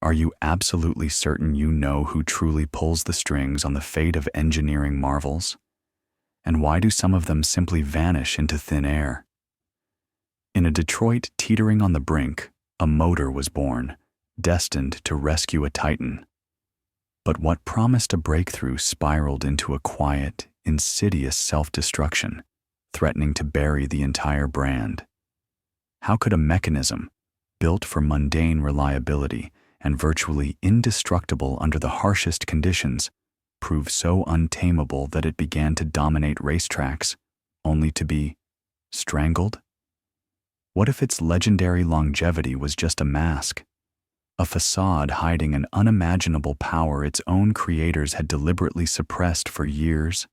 Are you absolutely certain you know who truly pulls the strings on the fate of engineering marvels? And why do some of them simply vanish into thin air? In a Detroit teetering on the brink, a motor was born, destined to rescue a titan. But what promised a breakthrough spiraled into a quiet, insidious self-destruction, threatening to bury the entire brand. How could a mechanism, built for mundane reliability and virtually indestructible under the harshest conditions, prove so untamable that it began to dominate racetracks, only to be strangled? What if its legendary longevity was just a mask? A facade hiding an unimaginable power its own creators had deliberately suppressed for years?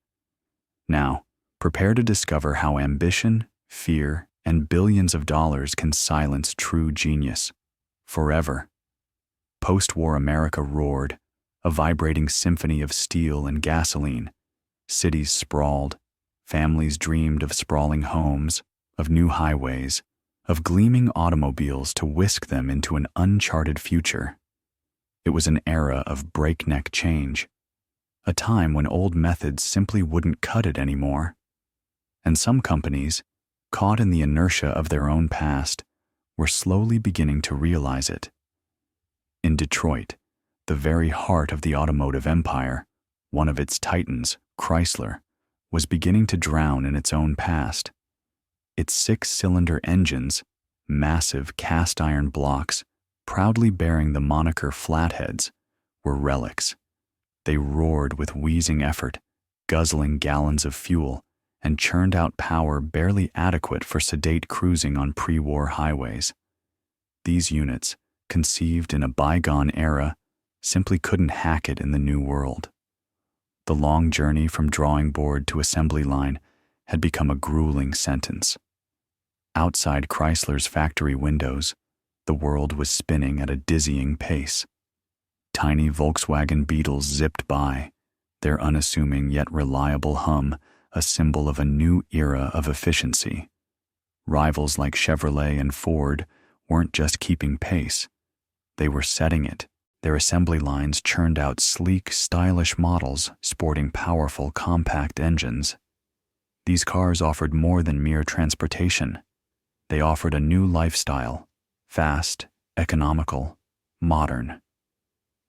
Now, prepare to discover how ambition, fear, and billions of dollars can silence true genius forever. Post-war America roared, a vibrating symphony of steel and gasoline. Cities sprawled, families dreamed of sprawling homes, of new highways, of gleaming automobiles to whisk them into an uncharted future. It was an era of breakneck change, a time when old methods simply wouldn't cut it anymore. And some companies, caught in the inertia of their own past, were slowly beginning to realize it. In Detroit, the very heart of the automotive empire, one of its titans, Chrysler, was beginning to drown in its own past. Its 6-cylinder engines, massive cast-iron blocks, proudly bearing the moniker Flatheads, were relics. They roared with wheezing effort, guzzling gallons of fuel, and churned out power barely adequate for sedate cruising on pre-war highways. These units, conceived in a bygone era, simply couldn't hack it in the new world. The long journey from drawing board to assembly line had become a grueling sentence. Outside Chrysler's factory windows, the world was spinning at a dizzying pace. Tiny Volkswagen Beetles zipped by, their unassuming yet reliable hum a symbol of a new era of efficiency. Rivals like Chevrolet and Ford weren't just keeping pace. They were setting it. Their assembly lines churned out sleek, stylish models sporting powerful, compact engines. These cars offered more than mere transportation. They offered a new lifestyle, fast, economical, modern.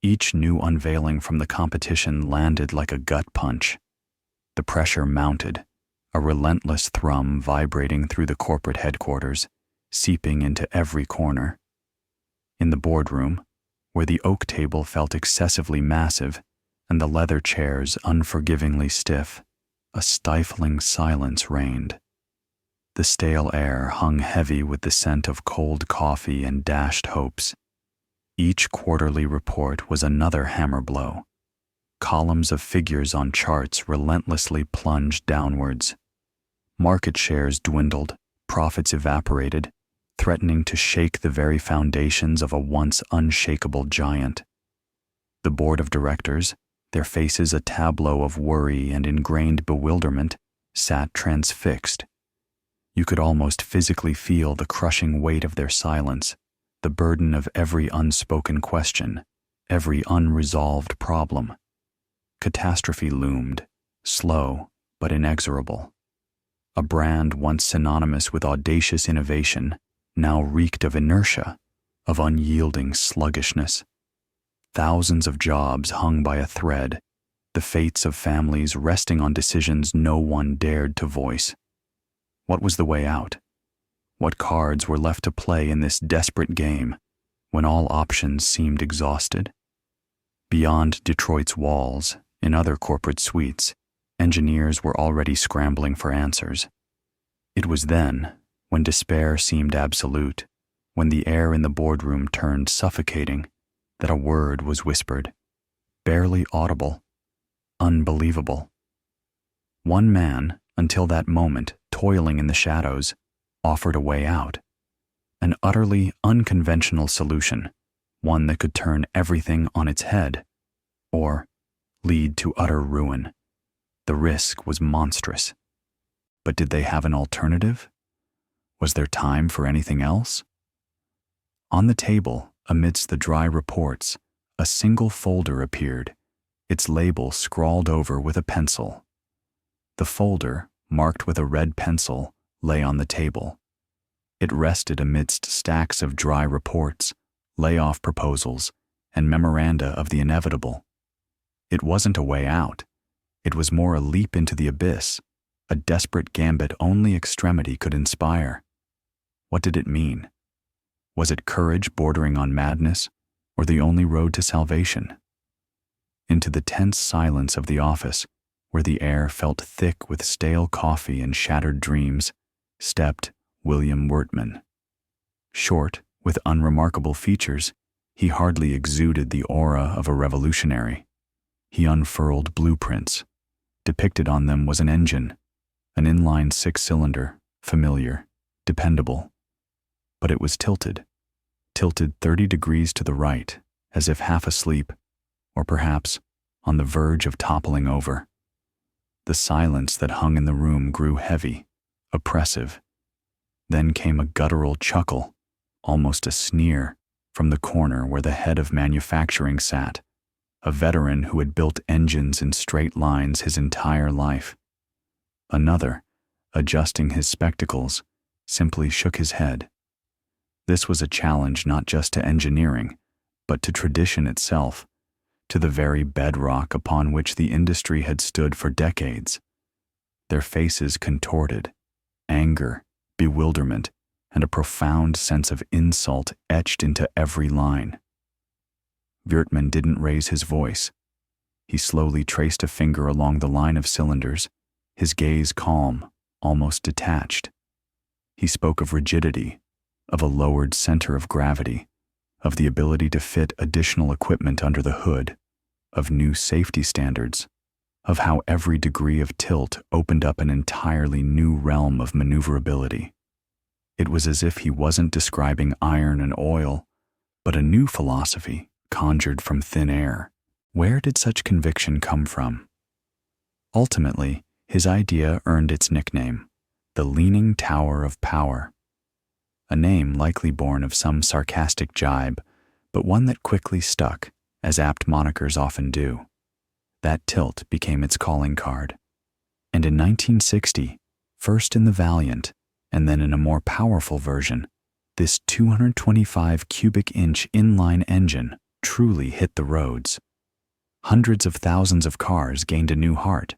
Each new unveiling from the competition landed like a gut punch. The pressure mounted, a relentless thrum vibrating through the corporate headquarters, seeping into every corner. In the boardroom, where the oak table felt excessively massive and the leather chairs unforgivingly stiff, a stifling silence reigned. The stale air hung heavy with the scent of cold coffee and dashed hopes. Each quarterly report was another hammer blow. Columns of figures on charts relentlessly plunged downwards. Market shares dwindled, profits evaporated, threatening to shake the very foundations of a once unshakable giant. The board of directors, their faces a tableau of worry and ingrained bewilderment, sat transfixed. You could almost physically feel the crushing weight of their silence, the burden of every unspoken question, every unresolved problem. Catastrophe loomed, slow but inexorable. A brand once synonymous with audacious innovation now reeked of inertia, of unyielding sluggishness. Thousands of jobs hung by a thread, the fates of families resting on decisions no one dared to voice. What was the way out? What cards were left to play in this desperate game when all options seemed exhausted? Beyond Detroit's walls, in other corporate suites, engineers were already scrambling for answers. It was then, when despair seemed absolute, when the air in the boardroom turned suffocating, that a word was whispered, barely audible, unbelievable. One man, until that moment toiling in the shadows, offered a way out, an utterly unconventional solution, one that could turn everything on its head, or lead to utter ruin. The risk was monstrous. But did they have an alternative? Was there time for anything else? On the table, Amidst the dry reports, a single folder appeared, its label scrawled over with a pencil. The folder, marked with a red pencil, lay on the table. It rested amidst stacks of dry reports, layoff proposals, and memoranda of the inevitable. It wasn't a way out. It was more a leap into the abyss, a desperate gambit only extremity could inspire. What did it mean? Was it courage bordering on madness, or the only road to salvation? Into the tense silence of the office, where the air felt thick with stale coffee and shattered dreams, stepped William Wertman. Short, with unremarkable features, he hardly exuded the aura of a revolutionary. He unfurled blueprints. Depicted on them was an engine, an inline six-cylinder, familiar, dependable. But it was tilted 30 degrees to the right, as if half asleep, or perhaps on the verge of toppling over. The silence that hung in the room grew heavy, oppressive. Then came a guttural chuckle, almost a sneer, from the corner where the head of manufacturing sat, a veteran who had built engines in straight lines his entire life. Another, adjusting his spectacles, simply shook his head. This was a challenge not just to engineering, but to tradition itself, to the very bedrock upon which the industry had stood for decades. Their faces contorted, anger, bewilderment, and a profound sense of insult etched into every line. Wertman didn't raise his voice. He slowly traced a finger along the line of cylinders, his gaze calm, almost detached. He spoke of rigidity, of a lowered center of gravity, of the ability to fit additional equipment under the hood, of new safety standards, of how every degree of tilt opened up an entirely new realm of maneuverability. It was as if he wasn't describing iron and oil, but a new philosophy conjured from thin air. Where did such conviction come from? Ultimately, his idea earned its nickname, the Leaning Tower of Power. A name likely born of some sarcastic jibe, but one that quickly stuck, as apt monikers often do. That tilt became its calling card. And in 1960, first in the Valiant, and then in a more powerful version, this 225 cubic inch inline engine truly hit the roads. Hundreds of thousands of cars gained a new heart.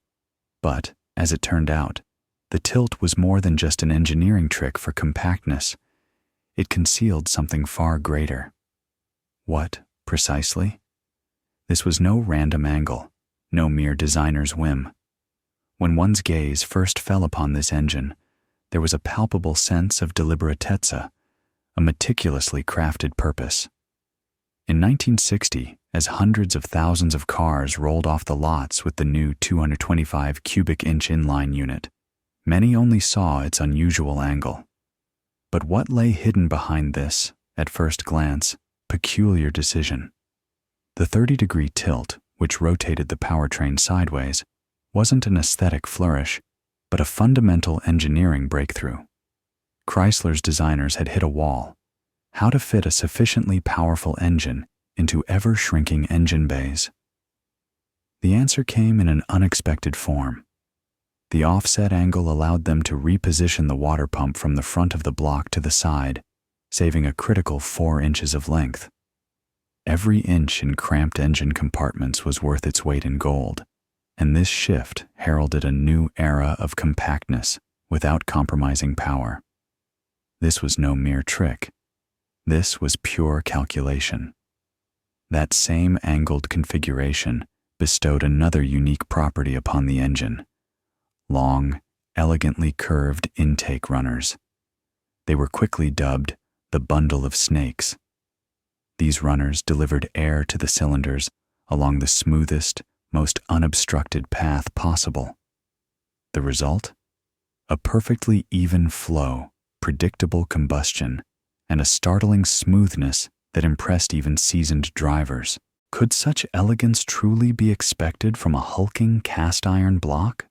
But, as it turned out, the tilt was more than just an engineering trick for compactness. It concealed something far greater. What, precisely? This was no random angle, no mere designer's whim. When one's gaze first fell upon this engine, there was a palpable sense of deliberatezza, a meticulously crafted purpose. In 1960, as hundreds of thousands of cars rolled off the lots with the new 225 cubic inch inline unit, many only saw its unusual angle. But what lay hidden behind this, at first glance, peculiar decision? The 30-degree tilt, which rotated the powertrain sideways, wasn't an aesthetic flourish, but a fundamental engineering breakthrough. Chrysler's designers had hit a wall: how to fit a sufficiently powerful engine into ever-shrinking engine bays. The answer came in an unexpected form. The offset angle allowed them to reposition the water pump from the front of the block to the side, saving a critical 4 inches of length. Every inch in cramped engine compartments was worth its weight in gold, and this shift heralded a new era of compactness without compromising power. This was no mere trick. This was pure calculation. That same angled configuration bestowed another unique property upon the engine: long, elegantly curved intake runners. They were quickly dubbed the bundle of snakes. These runners delivered air to the cylinders along the smoothest, most unobstructed path possible. The result? A perfectly even flow, predictable combustion, and a startling smoothness that impressed even seasoned drivers. Could such elegance truly be expected from a hulking cast-iron block?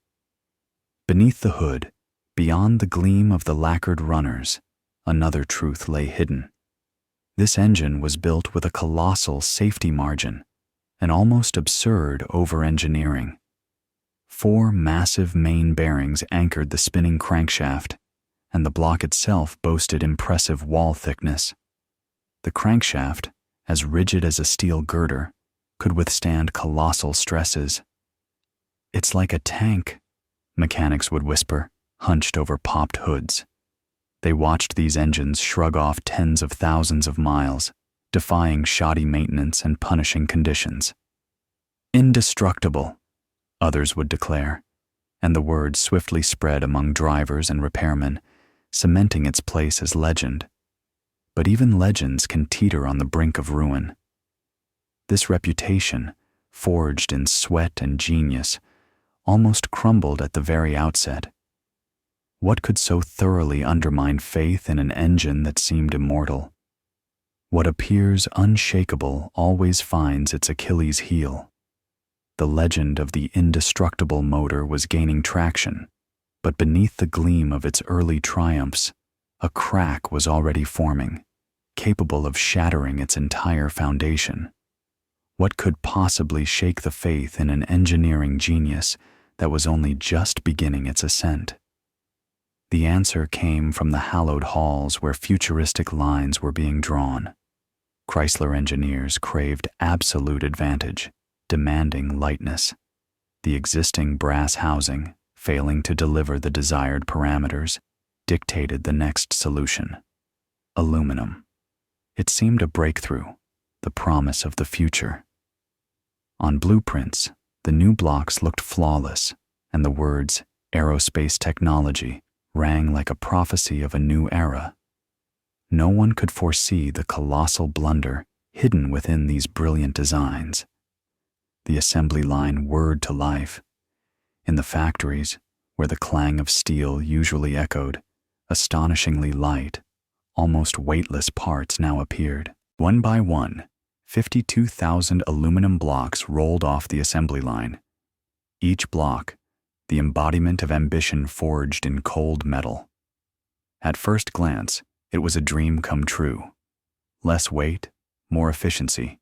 Beneath the hood, beyond the gleam of the lacquered runners, another truth lay hidden. This engine was built with a colossal safety margin, an almost absurd over-engineering. 4 massive main bearings anchored the spinning crankshaft, and the block itself boasted impressive wall thickness. The crankshaft, as rigid as a steel girder, could withstand colossal stresses. "It's like a tank," mechanics would whisper, hunched over popped hoods. They watched these engines shrug off tens of thousands of miles, defying shoddy maintenance and punishing conditions. "Indestructible," others would declare, and the word swiftly spread among drivers and repairmen, cementing its place as legend. But even legends can teeter on the brink of ruin. This reputation, forged in sweat and genius, almost crumbled at the very outset. What could so thoroughly undermine faith in an engine that seemed immortal? What appears unshakable always finds its Achilles heel. The legend of the indestructible motor was gaining traction, but beneath the gleam of its early triumphs, a crack was already forming, capable of shattering its entire foundation. What could possibly shake the faith in an engineering genius that was only just beginning its ascent? The answer came from the hallowed halls where futuristic lines were being drawn. Chrysler engineers craved absolute advantage, demanding lightness. The existing brass housing, failing to deliver the desired parameters, dictated the next solution: aluminum. It seemed a breakthrough, the promise of the future. On blueprints, the new blocks looked flawless, and the words "aerospace technology" rang like a prophecy of a new era. No one could foresee the colossal blunder hidden within these brilliant designs. The assembly line whirred to life. In the factories, where the clang of steel usually echoed, astonishingly light, almost weightless parts now appeared. One by one, 52,000 aluminum blocks rolled off the assembly line. Each block, the embodiment of ambition forged in cold metal. At first glance, it was a dream come true. Less weight, more efficiency.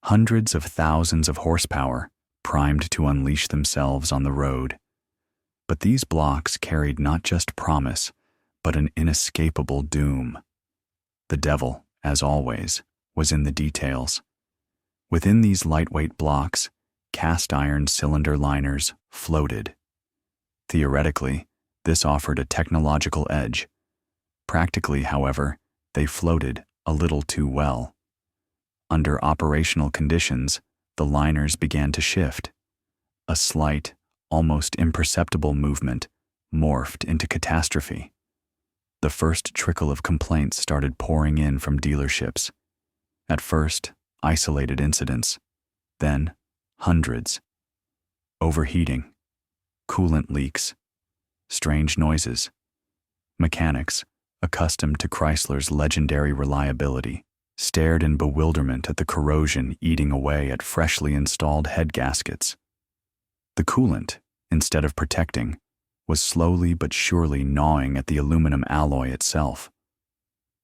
Hundreds of thousands of horsepower, primed to unleash themselves on the road. But these blocks carried not just promise, but an inescapable doom. The devil, as always, was in the details. Within these lightweight blocks, cast iron cylinder liners floated. Theoretically, this offered a technological edge. Practically, however, they floated a little too well. Under operational conditions, the liners began to shift. A slight, almost imperceptible movement morphed into catastrophe. The first trickle of complaints started pouring in from dealerships. At first, isolated incidents, then hundreds. Overheating, coolant leaks, strange noises. Mechanics, accustomed to Chrysler's legendary reliability, stared in bewilderment at the corrosion eating away at freshly installed head gaskets. The coolant, instead of protecting, was slowly but surely gnawing at the aluminum alloy itself.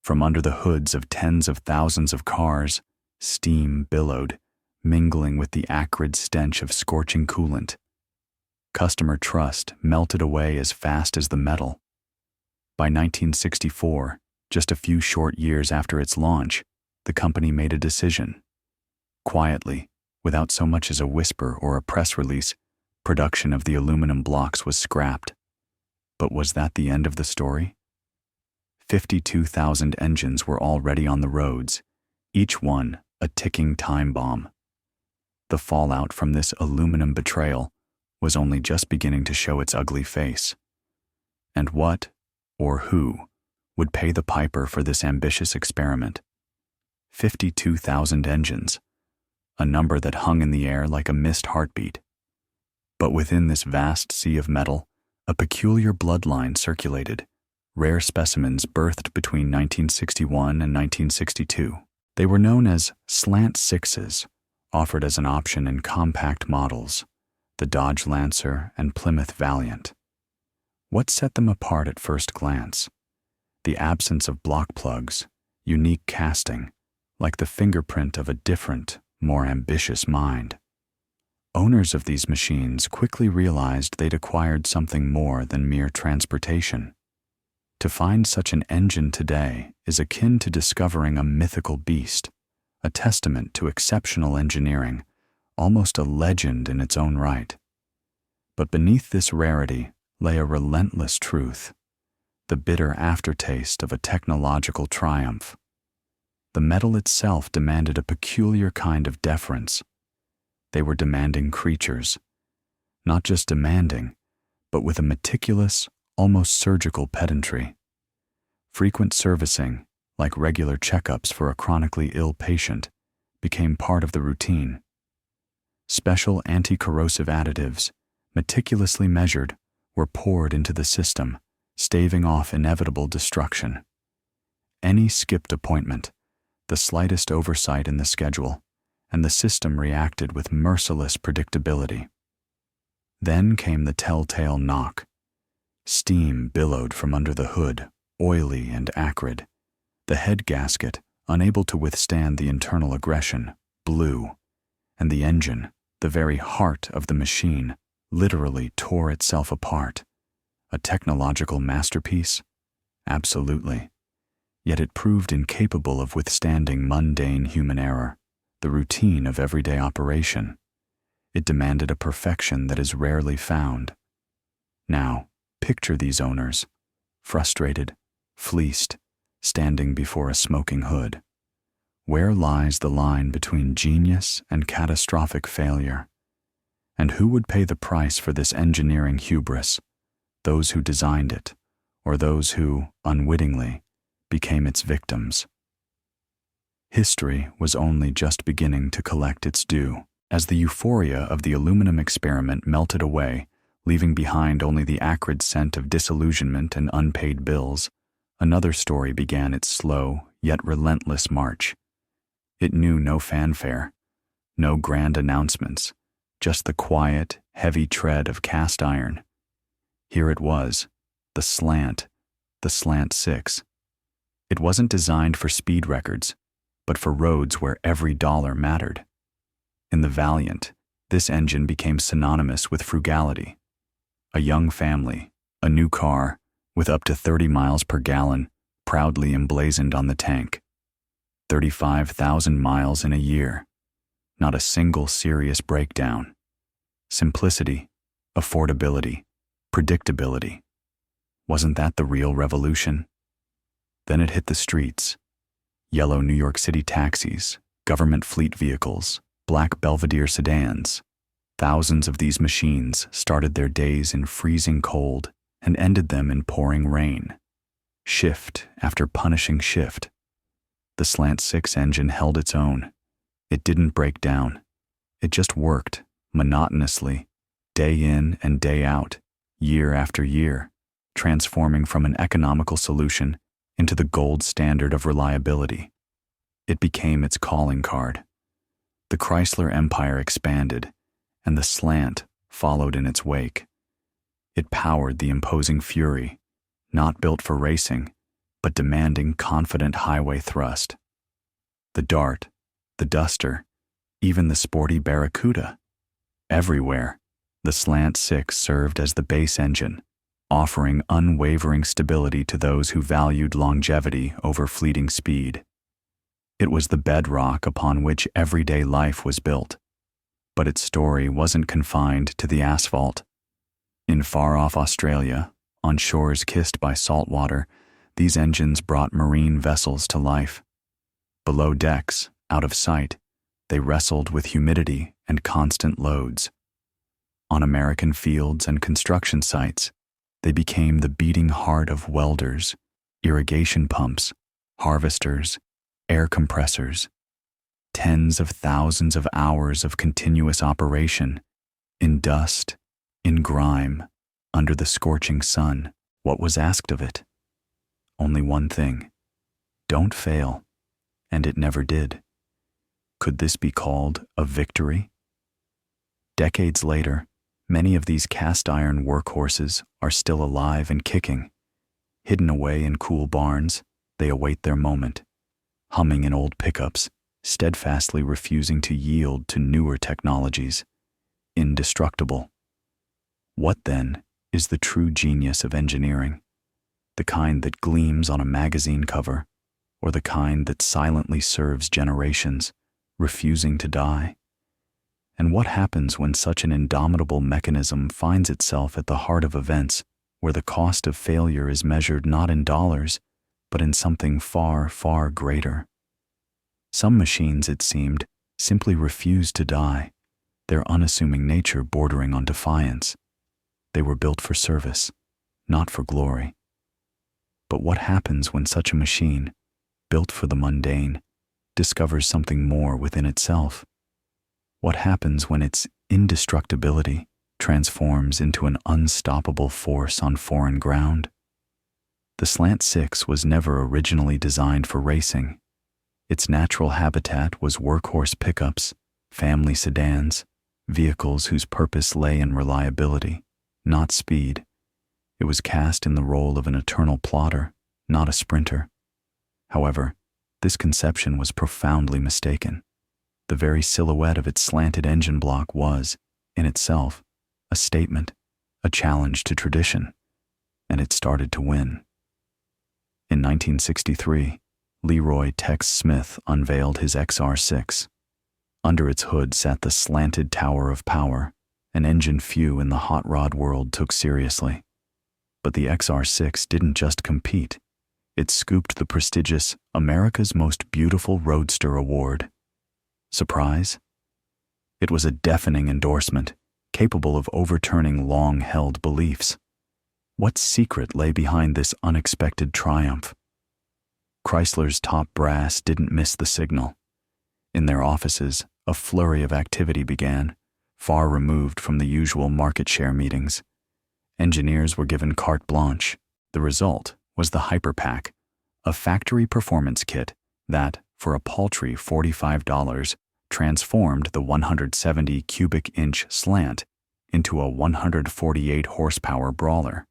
From under the hoods of tens of thousands of cars, steam billowed, mingling with the acrid stench of scorching coolant. Customer trust melted away as fast as the metal. By 1964, just a few short years after its launch, the company made a decision. Quietly, without so much as a whisper or a press release, production of the aluminum blocks was scrapped. But was that the end of the story? 52,000 engines were already on the roads, each one a ticking time bomb. The fallout from this aluminum betrayal was only just beginning to show its ugly face. And what, or who, would pay the piper for this ambitious experiment? 52,000 engines, a number that hung in the air like a missed heartbeat. But within this vast sea of metal, a peculiar bloodline circulated, rare specimens birthed between 1961 and 1962. They were known as slant sixes, offered as an option in compact models, the Dodge Lancer and Plymouth Valiant. What set them apart at first glance? The absence of block plugs, unique casting, like the fingerprint of a different, more ambitious mind. Owners of these machines quickly realized they'd acquired something more than mere transportation. To find such an engine today is akin to discovering a mythical beast, a testament to exceptional engineering, almost a legend in its own right. But beneath this rarity lay a relentless truth, the bitter aftertaste of a technological triumph. The metal itself demanded a peculiar kind of deference. They were demanding creatures, not just demanding, but with a meticulous, almost surgical pedantry. Frequent servicing, like regular checkups for a chronically ill patient, became part of the routine. Special anti-corrosive additives, meticulously measured, were poured into the system, staving off inevitable destruction. Any skipped appointment, the slightest oversight in the schedule, and the system reacted with merciless predictability. Then came the telltale knock. Steam billowed from under the hood, oily and acrid. The head gasket, unable to withstand the internal aggression, blew, and the engine, the very heart of the machine, literally tore itself apart. A technological masterpiece? Absolutely. Yet it proved incapable of withstanding mundane human error, the routine of everyday operation. It demanded a perfection that is rarely found. Now, picture these owners, frustrated, fleeced, standing before a smoking hood. Where lies the line between genius and catastrophic failure? And who would pay the price for this engineering hubris? Those who designed it, or those who, unwittingly, became its victims? History was only just beginning to collect its due. As the euphoria of the aluminum experiment melted away, leaving behind only the acrid scent of disillusionment and unpaid bills, another story began its slow, yet relentless march. It knew no fanfare, no grand announcements, just the quiet, heavy tread of cast iron. Here it was, the Slant 6. It wasn't designed for speed records, but for roads where every dollar mattered. In the Valiant, this engine became synonymous with frugality. A young family, a new car, with up to 30 miles per gallon, proudly emblazoned on the tank. 35,000 miles in a year. Not a single serious breakdown. Simplicity, affordability, predictability. Wasn't that the real revolution? Then it hit the streets. Yellow New York City taxis, government fleet vehicles, black Belvedere sedans. Thousands of these machines started their days in freezing cold and ended them in pouring rain. Shift after punishing shift. The Slant 6 engine held its own. It didn't break down. It just worked, monotonously, day in and day out, year after year, transforming from an economical solution into the gold standard of reliability. It became its calling card. The Chrysler empire expanded, and the Slant followed in its wake. It powered the imposing Fury, not built for racing, but demanding confident highway thrust. The Dart, the Duster, even the sporty Barracuda. Everywhere, the Slant 6 served as the base engine, offering unwavering stability to those who valued longevity over fleeting speed. It was the bedrock upon which everyday life was built. But its story wasn't confined to the asphalt. In far-off Australia, on shores kissed by salt water, these engines brought marine vessels to life. Below decks, out of sight, they wrestled with humidity and constant loads. On American fields and construction sites, they became the beating heart of welders, irrigation pumps, harvesters, air compressors. Tens of thousands of hours of continuous operation, in dust, in grime, under the scorching sun. What was asked of it? Only one thing: don't fail. And it never did. Could this be called a victory? Decades later, many of these cast iron workhorses are still alive and kicking. Hidden away in cool barns, they await their moment. humming in old pickups, steadfastly refusing to yield to newer technologies. Indestructible. What, then, is the true genius of engineering? The kind that gleams on a magazine cover, or the kind that silently serves generations, refusing to die? And what happens when such an indomitable mechanism finds itself at the heart of events where the cost of failure is measured not in dollars, but in something far, far greater? Some machines, it seemed, simply refused to die, their unassuming nature bordering on defiance. They were built for service, not for glory. But what happens when such a machine, built for the mundane, discovers something more within itself? What happens when its indestructibility transforms into an unstoppable force on foreign ground? The Slant 6 was never originally designed for racing. Its natural habitat was workhorse pickups, family sedans, vehicles whose purpose lay in reliability, not speed. It was cast in the role of an eternal plotter, not a sprinter. However, this conception was profoundly mistaken. The very silhouette of its slanted engine block was, in itself, a statement, a challenge to tradition, and it started to win. In 1963, Leroy Tex Smith unveiled his XR6. Under its hood sat the slanted tower of power, an engine few in the hot rod world took seriously. But the XR6 didn't just compete. It scooped the prestigious America's Most Beautiful Roadster award. Surprise? It was a deafening endorsement, capable of overturning long-held beliefs. What secret lay behind this unexpected triumph? Chrysler's top brass didn't miss the signal. In their offices, a flurry of activity began, far removed from the usual market share meetings. Engineers were given carte blanche. The result was the Hyperpack, a factory performance kit that, for a paltry $45, transformed the 170 cubic inch Slant into a 148 horsepower brawler.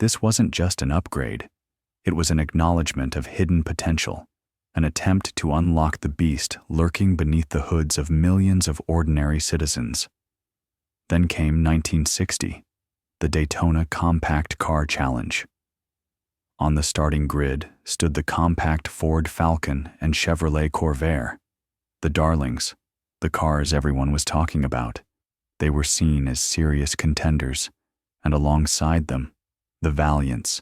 This wasn't just an upgrade. It was an acknowledgement of hidden potential, an attempt to unlock the beast lurking beneath the hoods of millions of ordinary citizens. Then came 1960, the Daytona Compact Car Challenge. On the starting grid stood the compact Ford Falcon and Chevrolet Corvair, the darlings, the cars everyone was talking about. They were seen as serious contenders, and alongside them, the Valiants,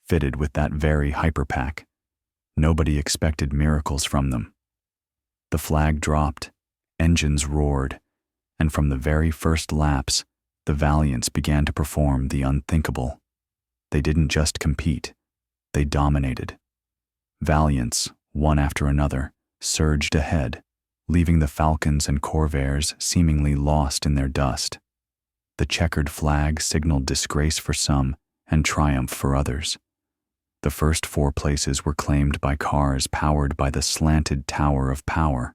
fitted with that very Hyperpack. Nobody expected miracles from them. The flag dropped, engines roared, and from the very first laps, the Valiants began to perform the unthinkable. They didn't just compete, they dominated. Valiants, one after another, surged ahead, leaving the Falcons and Corvairs seemingly lost in their dust. The checkered flag signaled disgrace for some and triumph for others. The first 4 places were claimed by cars powered by the slanted tower of power.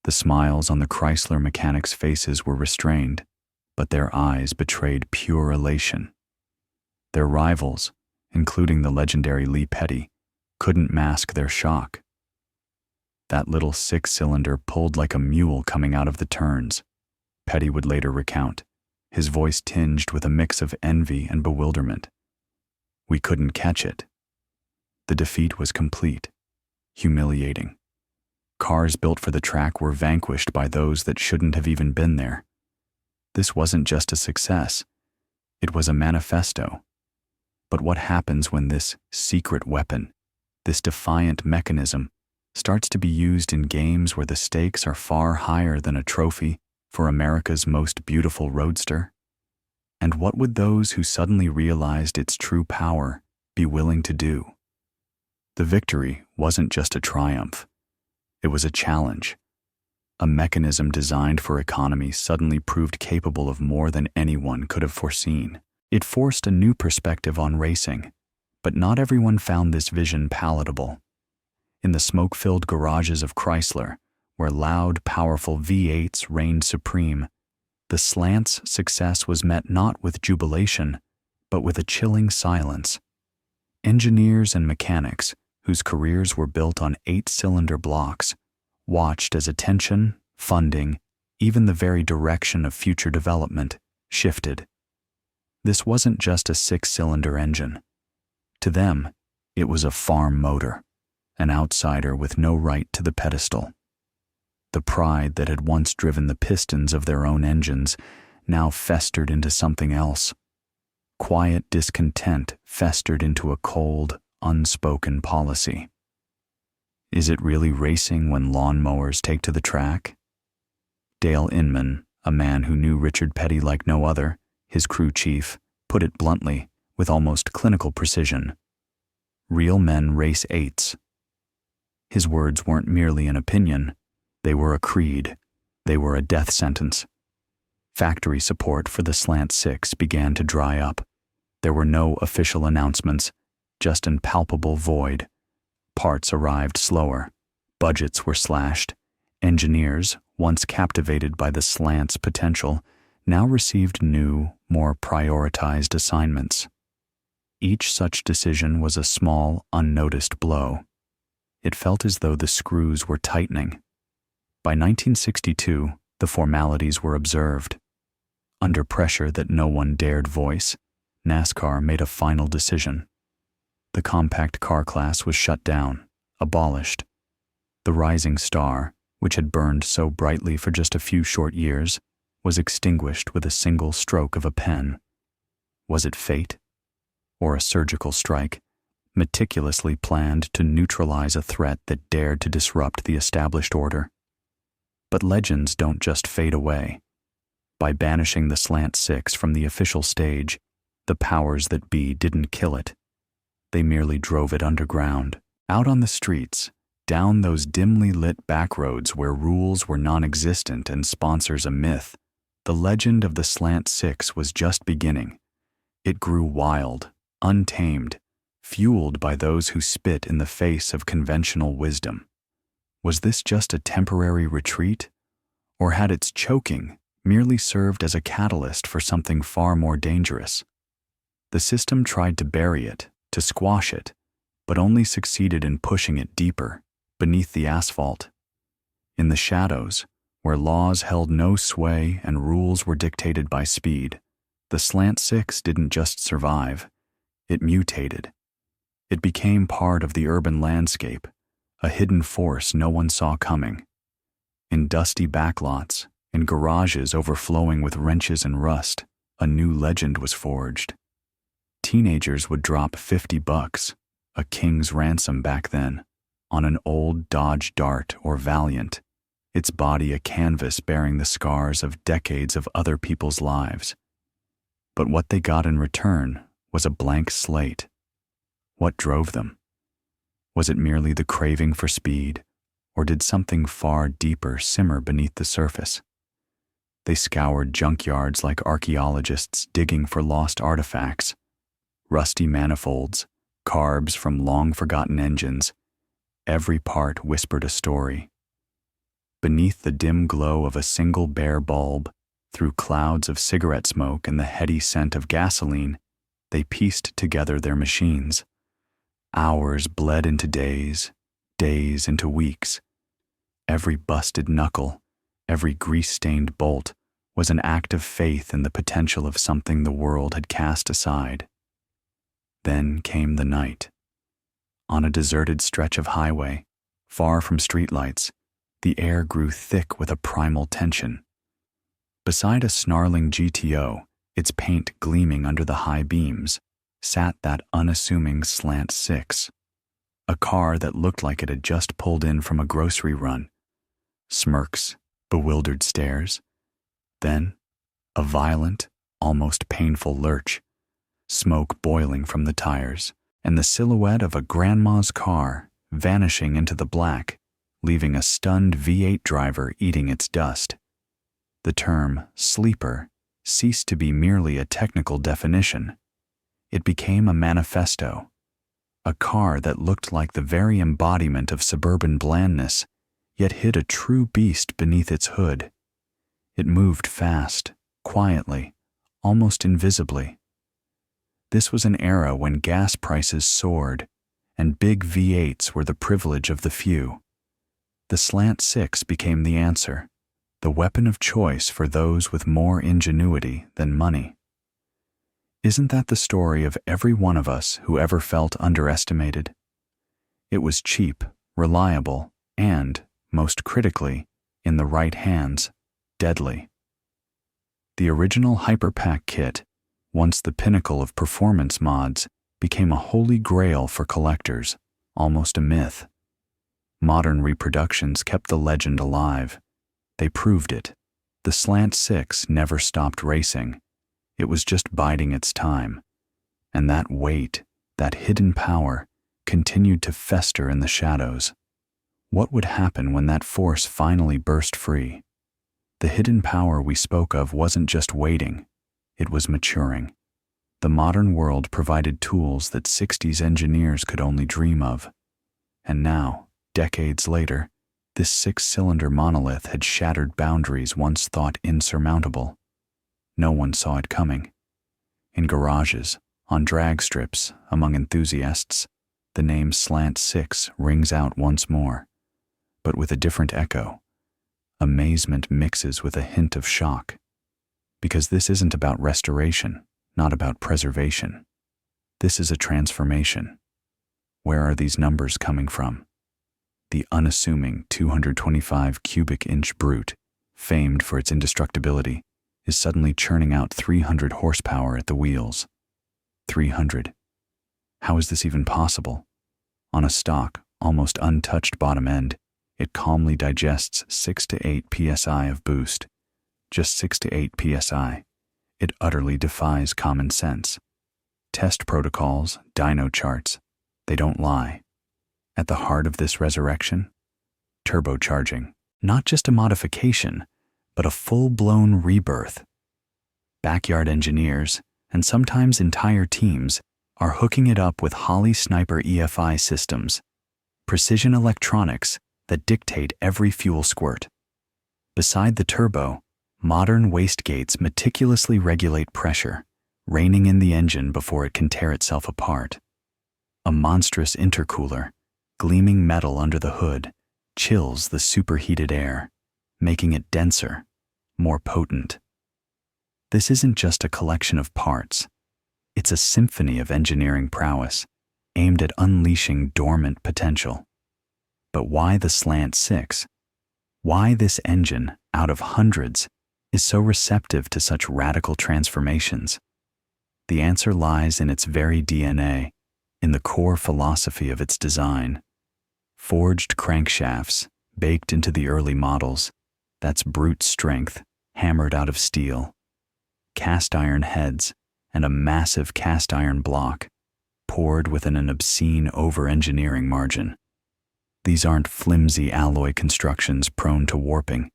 The smiles on the Chrysler mechanics' faces were restrained, but their eyes betrayed pure elation. Their rivals, including the legendary Lee Petty, couldn't mask their shock. That little 6-cylinder pulled like a mule coming out of the turns, Petty would later recount, his voice tinged with a mix of envy and bewilderment. We couldn't catch it. The defeat was complete, humiliating. Cars built for the track were vanquished by those that shouldn't have even been there. This wasn't just a success, it was a manifesto. But what happens when this secret weapon, this defiant mechanism, starts to be used in games where the stakes are far higher than a trophy for America's Most Beautiful Roadster? And what would those who suddenly realized its true power be willing to do? The victory wasn't just a triumph. It was a challenge. A mechanism designed for economy suddenly proved capable of more than anyone could have foreseen. It forced a new perspective on racing, but not everyone found this vision palatable. In the smoke-filled garages of Chrysler, where loud, powerful V8s reigned supreme, the Slant's success was met not with jubilation, but with a chilling silence. Engineers and mechanics, whose careers were built on 8-cylinder blocks, watched as attention, funding, even the very direction of future development shifted. This wasn't just a 6-cylinder engine. To them, it was a farm motor, an outsider with no right to the pedestal. The pride that had once driven the pistons of their own engines now festered into something else. Quiet discontent festered into a cold, unspoken policy. Is it really racing when lawnmowers take to the track? Dale Inman, a man who knew Richard Petty like no other, his crew chief, put it bluntly, with almost clinical precision. Real men race 8s. His words weren't merely an opinion. They were a creed. They were a death sentence. Factory support for the Slant 6 began to dry up. There were no official announcements, just an palpable void. Parts arrived slower. Budgets were slashed. Engineers, once captivated by the Slant's potential, now received new, more prioritized assignments. Each such decision was a small, unnoticed blow. It felt as though the screws were tightening. By 1962, the formalities were observed. Under pressure that no one dared voice, NASCAR made a final decision. The compact car class was shut down, abolished. The Rising Star, which had burned so brightly for just a few short years, was extinguished with a single stroke of a pen. Was it fate? Or a surgical strike, meticulously planned to neutralize a threat that dared to disrupt the established order? But legends don't just fade away. By banishing the Slant 6 from the official stage, the powers that be didn't kill it. They merely drove it underground, out on the streets, down those dimly lit back roads where rules were non-existent and sponsors a myth. The legend of the Slant 6 was just beginning. It grew wild, untamed, fueled by those who spit in the face of conventional wisdom. Was this just a temporary retreat? Or had its choking merely served as a catalyst for something far more dangerous? The system tried to bury it, to squash it, but only succeeded in pushing it deeper, beneath the asphalt. In the shadows, where laws held no sway and rules were dictated by speed, the Slant 6 didn't just survive, it mutated. It became part of the urban landscape, a hidden force no one saw coming. In dusty backlots, in garages overflowing with wrenches and rust, a new legend was forged. Teenagers would drop $50, a king's ransom back then, on an old Dodge Dart or Valiant, its body a canvas bearing the scars of decades of other people's lives. But what they got in return was a blank slate. What drove them? Was it merely the craving for speed, or did something far deeper simmer beneath the surface? They scoured junkyards like archaeologists digging for lost artifacts. Rusty manifolds, carbs from long-forgotten engines, every part whispered a story. Beneath the dim glow of a single bare bulb, through clouds of cigarette smoke and the heady scent of gasoline, they pieced together their machines. Hours bled into days, days into weeks. Every busted knuckle, every grease-stained bolt was an act of faith in the potential of something the world had cast aside. Then came the night. On a deserted stretch of highway, far from streetlights, the air grew thick with a primal tension. Beside a snarling GTO, its paint gleaming under the high beams, sat that unassuming Slant 6, a car that looked like it had just pulled in from a grocery run. Smirks, bewildered stares. Then, a violent, almost painful lurch, smoke boiling from the tires, and the silhouette of a grandma's car vanishing into the black, leaving a stunned V8 driver eating its dust. The term sleeper ceased to be merely a technical definition. It became a manifesto, a car that looked like the very embodiment of suburban blandness, yet hid a true beast beneath its hood. It moved fast, quietly, almost invisibly. This was an era when gas prices soared, and big V8s were the privilege of the few. The Slant 6 became the answer, the weapon of choice for those with more ingenuity than money. Isn't that the story of every one of us who ever felt underestimated? It was cheap, reliable, and, most critically, in the right hands, deadly. The original Hyperpack kit, once the pinnacle of performance mods, became a holy grail for collectors, almost a myth. Modern reproductions kept the legend alive. They proved it. The Slant 6 never stopped racing. It was just biding its time. And that weight, that hidden power, continued to fester in the shadows. What would happen when that force finally burst free? The hidden power we spoke of wasn't just waiting, it was maturing. The modern world provided tools that 60s engineers could only dream of. And now, decades later, this 6-cylinder monolith had shattered boundaries once thought insurmountable. No one saw it coming. In garages, on drag strips, among enthusiasts, the name Slant 6 rings out once more, but with a different echo. Amazement mixes with a hint of shock. Because this isn't about restoration, not about preservation. This is a transformation. Where are these numbers coming from? The unassuming 225 cubic inch brute, famed for its indestructibility, is suddenly churning out 300 horsepower at the wheels. 300. How is this even possible? On a stock, almost untouched bottom end, it calmly digests 6 to 8 psi of boost. Just 6 to 8 psi. It utterly defies common sense. Test protocols, dyno charts, they don't lie. At the heart of this resurrection? Turbocharging. Not just a modification, but a full-blown rebirth. Backyard engineers, and sometimes entire teams, are hooking it up with Holley Sniper EFI systems, precision electronics that dictate every fuel squirt. Beside the turbo, modern wastegates meticulously regulate pressure, reining in the engine before it can tear itself apart. A monstrous intercooler, gleaming metal under the hood, chills the superheated air, making it denser, more potent. This isn't just a collection of parts. It's a symphony of engineering prowess, aimed at unleashing dormant potential. But why the Slant 6? Why this engine, out of hundreds, is so receptive to such radical transformations? The answer lies in its very DNA, in the core philosophy of its design. Forged crankshafts, baked into the early models, that's brute strength, hammered out of steel. Cast iron heads, and a massive cast iron block, poured within an obscene over-engineering margin. These aren't flimsy alloy constructions prone to warping.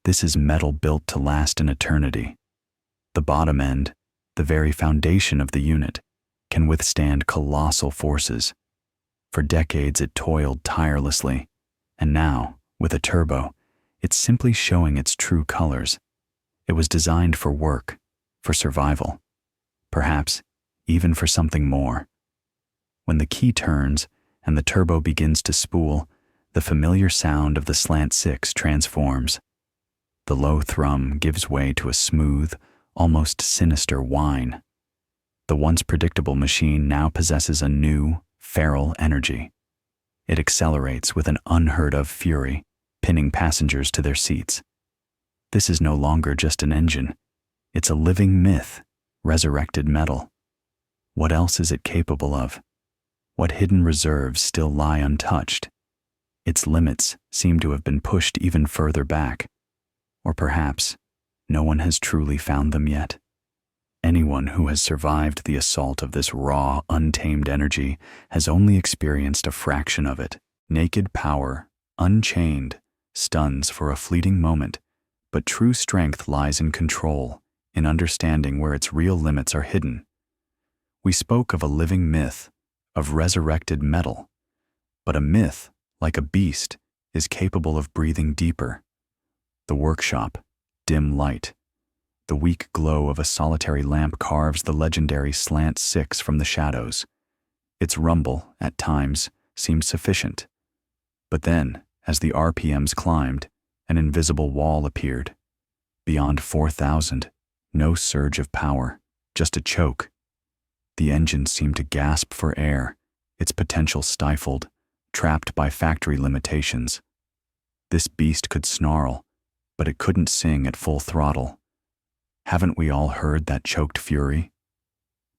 This is metal built to last an eternity. The bottom end, the very foundation of the unit, can withstand colossal forces. For decades it toiled tirelessly, and now, with a turbo, it's simply showing its true colors. It was designed for work, for survival, perhaps even for something more. When the key turns and the turbo begins to spool, the familiar sound of the Slant 6 transforms. The low thrum gives way to a smooth, almost sinister whine. The once predictable machine now possesses a new, feral energy. It accelerates with an unheard-of fury, pinning passengers to their seats. This is no longer just an engine. It's a living myth, resurrected metal. What else is it capable of? What hidden reserves still lie untouched? Its limits seem to have been pushed even further back. Or perhaps, no one has truly found them yet. Anyone who has survived the assault of this raw, untamed energy has only experienced a fraction of it. Naked power, unchained, stuns for a fleeting moment, but true strength lies in control, in understanding where its real limits are hidden. We spoke of a living myth, of resurrected metal, but a myth, like a beast, is capable of breathing deeper. The workshop, dim light. The weak glow of a solitary lamp carves the legendary Slant 6 from the shadows. Its rumble, at times, seemed sufficient. But then, as the RPMs climbed, an invisible wall appeared. Beyond 4,000, no surge of power, just a choke. The engine seemed to gasp for air, its potential stifled, trapped by factory limitations. This beast could snarl, but it couldn't sing at full throttle. Haven't we all heard that choked fury?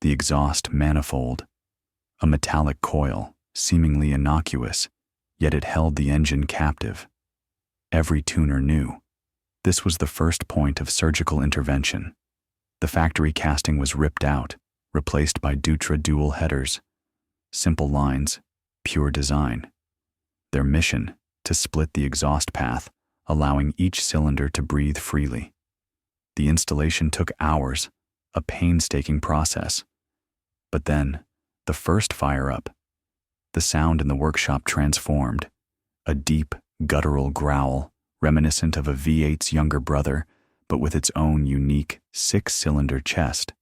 The exhaust manifold, a metallic coil, seemingly innocuous, yet it held the engine captive. Every tuner knew. This was the first point of surgical intervention. The factory casting was ripped out, replaced by Dutra dual headers. Simple lines, pure design. Their mission, to split the exhaust path, allowing each cylinder to breathe freely. The installation took hours, a painstaking process. But then, the first fire-up. The sound in the workshop transformed. A deep, guttural growl, reminiscent of a V8's younger brother, but with its own unique, 6-cylinder chest.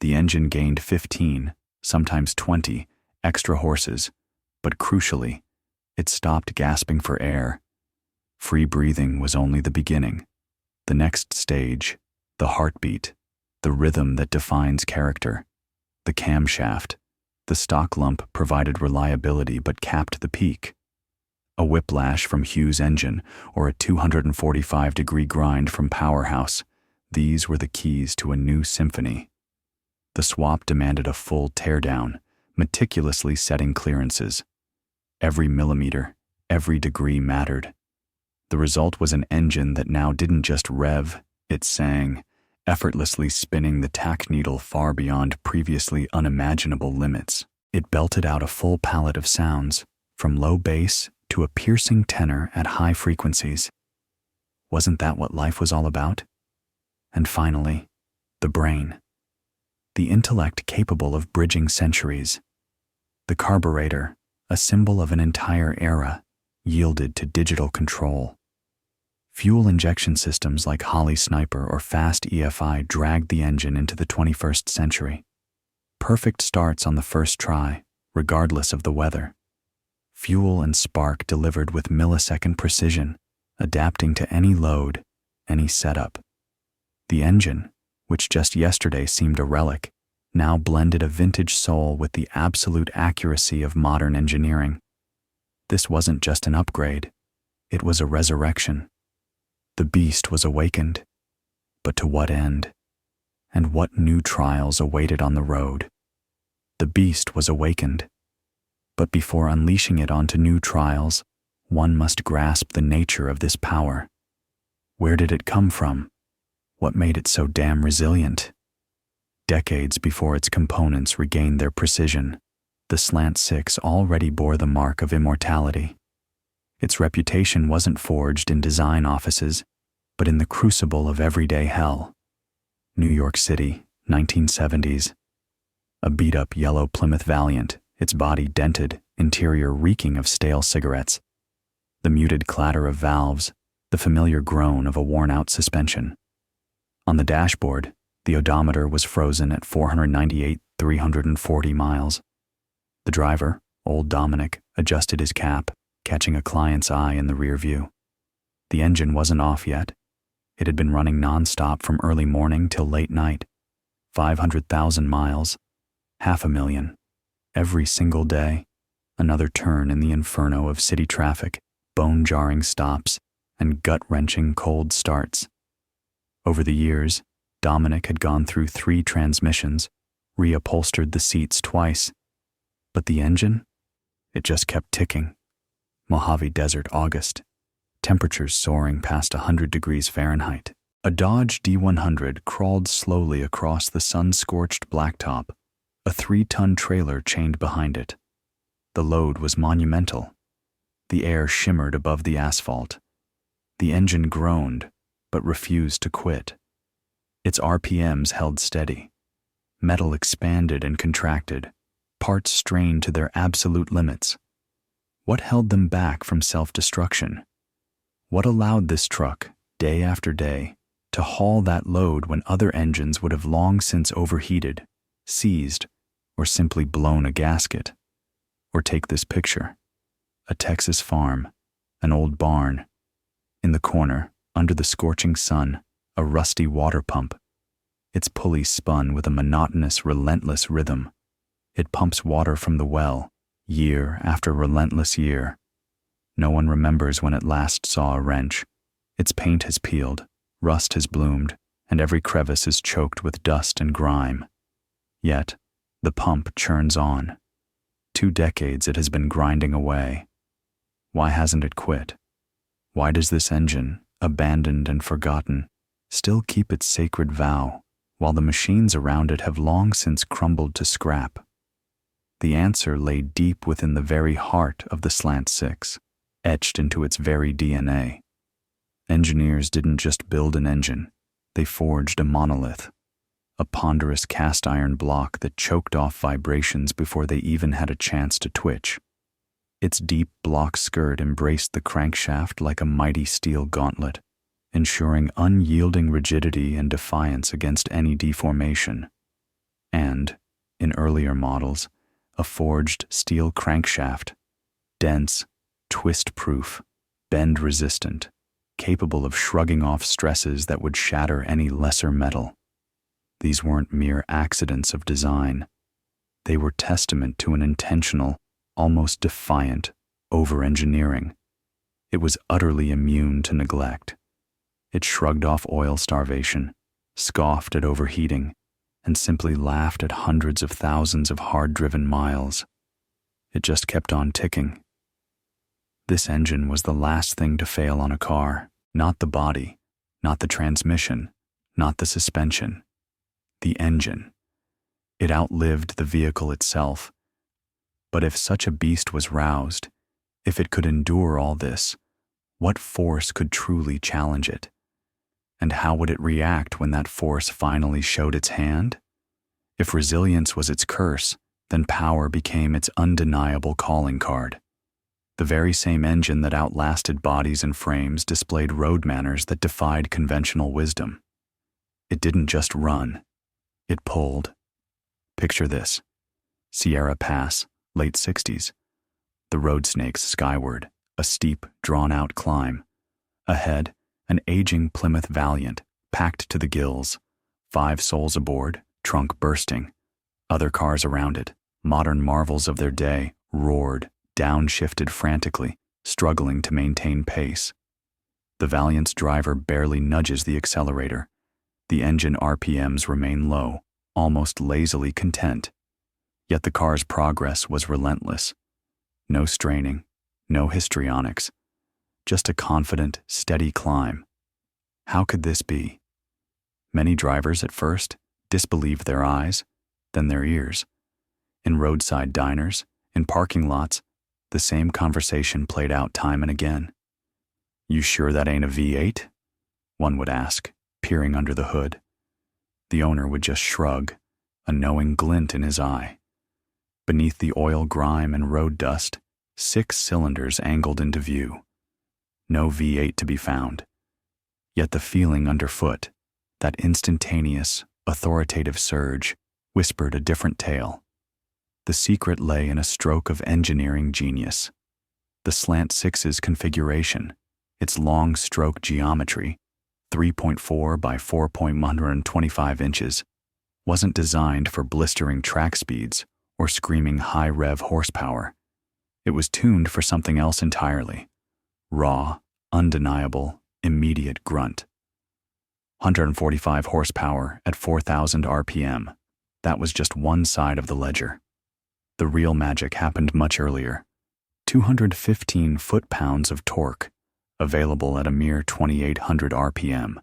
The engine gained 15, sometimes 20, extra horses, but crucially, it stopped gasping for air. Free breathing was only the beginning. The next stage, the heartbeat, the rhythm that defines character. The camshaft, the stock lump provided reliability but capped the peak. A whiplash from Hughes' engine or a 245-degree grind from Powerhouse, these were the keys to a new symphony. The swap demanded a full teardown, meticulously setting clearances. Every millimeter, every degree mattered. The result was an engine that now didn't just rev, it sang, effortlessly spinning the tack needle far beyond previously unimaginable limits. It belted out a full palette of sounds, from low bass to a piercing tenor at high frequencies. Wasn't that what life was all about? And finally, the brain. The intellect capable of bridging centuries. The carburetor, a symbol of an entire era, yielded to digital control. Fuel injection systems like Holly Sniper or Fast EFI dragged the engine into the 21st century. Perfect starts on the first try, regardless of the weather. Fuel and spark delivered with millisecond precision, adapting to any load, any setup. The engine, which just yesterday seemed a relic, now blended a vintage soul with the absolute accuracy of modern engineering. This wasn't just an upgrade, it was a resurrection. The beast was awakened, but to what end? And what new trials awaited on the road? The beast was awakened, but before unleashing it onto new trials, one must grasp the nature of this power. Where did it come from? What made it so damn resilient? Decades before its components regained their precision, the Slant 6 already bore the mark of immortality. Its reputation wasn't forged in design offices, but in the crucible of everyday hell. New York City, 1970s. A beat-up yellow Plymouth Valiant, its body dented, interior reeking of stale cigarettes. The muted clatter of valves, the familiar groan of a worn-out suspension. On the dashboard, the odometer was frozen at 498,340 miles. The driver, old Dominic, adjusted his cap, catching a client's eye in the rear view. The engine wasn't off yet. It had been running non-stop from early morning till late night. 500,000 miles, 500,000. Every single day, another turn in the inferno of city traffic, bone-jarring stops, and gut-wrenching cold starts. Over the years, Dominic had gone through 3 transmissions, reupholstered the seats twice. But the engine? It just kept ticking. Mojave Desert, August. Temperatures soaring past 100 degrees Fahrenheit. A Dodge D100 crawled slowly across the sun-scorched blacktop, a 3-ton trailer chained behind it. The load was monumental. The air shimmered above the asphalt. The engine groaned, but refused to quit. Its RPMs held steady. Metal expanded and contracted, parts strained to their absolute limits. What held them back from self-destruction? What allowed this truck, day after day, to haul that load when other engines would have long since overheated, seized, or simply blown a gasket. Or take this picture: a Texas farm, an old barn. In the corner, under the scorching sun, a rusty water pump. Its pulley spun with a monotonous, relentless rhythm. It pumps water from the well, year after relentless year. No one remembers when it last saw a wrench. Its paint has peeled, rust has bloomed, and every crevice is choked with dust and grime. Yet, the pump churns on. 2 decades it has been grinding away. Why hasn't it quit? Why does this engine, abandoned and forgotten, still keep its sacred vow, while the machines around it have long since crumbled to scrap? The answer lay deep within the very heart of the Slant Six, etched into its very DNA. Engineers didn't just build an engine, they forged a monolith, a ponderous cast iron block that choked off vibrations before they even had a chance to twitch. Its deep block skirt embraced the crankshaft like a mighty steel gauntlet, ensuring unyielding rigidity and defiance against any deformation. And, in earlier models, a forged steel crankshaft, dense, twist-proof, bend-resistant, capable of shrugging off stresses that would shatter any lesser metal. These weren't mere accidents of design. They were testament to an intentional, almost defiant, over-engineering. It was utterly immune to neglect. It shrugged off oil starvation, scoffed at overheating, and simply laughed at hundreds of thousands of hard-driven miles. It just kept on ticking. This engine was the last thing to fail on a car, not the body, not the transmission, not the suspension. The engine. It outlived the vehicle itself. But if such a beast was roused, if it could endure all this, what force could truly challenge it? And how would it react when that force finally showed its hand? If resilience was its curse, then power became its undeniable calling card. The very same engine that outlasted bodies and frames displayed road manners that defied conventional wisdom. It didn't just run. It pulled. Picture this: Sierra Pass, late 60s. The road snakes skyward, a steep, drawn-out climb. Ahead, an aging Plymouth Valiant, packed to the gills. 5 souls aboard, trunk bursting. Other cars around it, modern marvels of their day, roared, downshifted frantically, struggling to maintain pace. The Valiant's driver barely nudges the accelerator. The engine RPMs remain low, almost lazily content. Yet the car's progress was relentless. No straining, no histrionics, just a confident, steady climb. How could this be? Many drivers at first disbelieved their eyes, then their ears. In roadside diners, in parking lots, the same conversation played out time and again. "You sure that ain't a V8?" one would ask, peering under the hood. The owner would just shrug, a knowing glint in his eye. Beneath the oil grime and road dust, 6 cylinders angled into view. No V8 to be found. Yet the feeling underfoot, that instantaneous, authoritative surge, whispered a different tale. The secret lay in a stroke of engineering genius. The Slant Six's configuration, its long stroke geometry, 3.4 by 4.125 inches, wasn't designed for blistering track speeds or screaming high-rev horsepower. It was tuned for something else entirely: raw, undeniable, immediate grunt. 145 horsepower at 4,000 RPM. That was just one side of the ledger. The real magic happened much earlier. 215 foot-pounds of torque, available at a mere 2,800 RPM.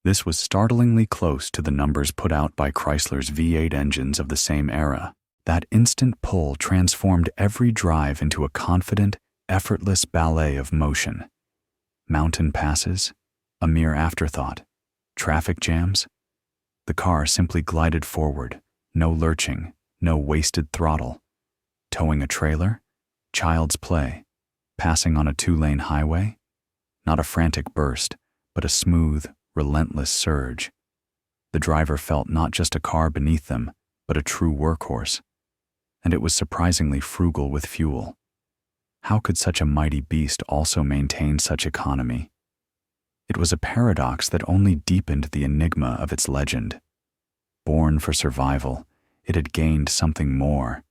This was startlingly close to the numbers put out by Chrysler's V8 engines of the same era. That instant pull transformed every drive into a confident, effortless ballet of motion. Mountain passes, a mere afterthought. Traffic jams, the car simply glided forward, no lurching, no wasted throttle. Towing a trailer? Child's play. Passing on a 2-lane highway? Not a frantic burst, but a smooth, relentless surge. The driver felt not just a car beneath them, but a true workhorse, and it was surprisingly frugal with fuel. How could such a mighty beast also maintain such economy? It was a paradox that only deepened the enigma of its legend. Born for survival, it had gained something more,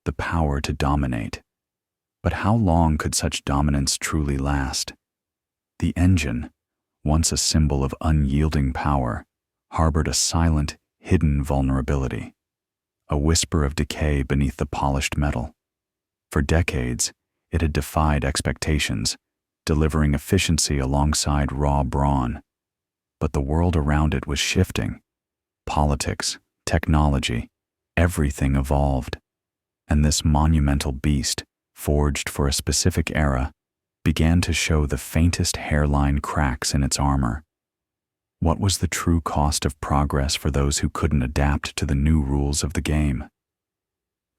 the power to dominate. But how long could such dominance truly last? The engine, once a symbol of unyielding power, harbored a silent, hidden vulnerability, a whisper of decay beneath the polished metal. For decades, it had defied expectations, delivering efficiency alongside raw brawn. But the world around it was shifting. Politics, technology, everything evolved. And this monumental beast, forged for a specific era, began to show the faintest hairline cracks in its armor. What was the true cost of progress for those who couldn't adapt to the new rules of the game?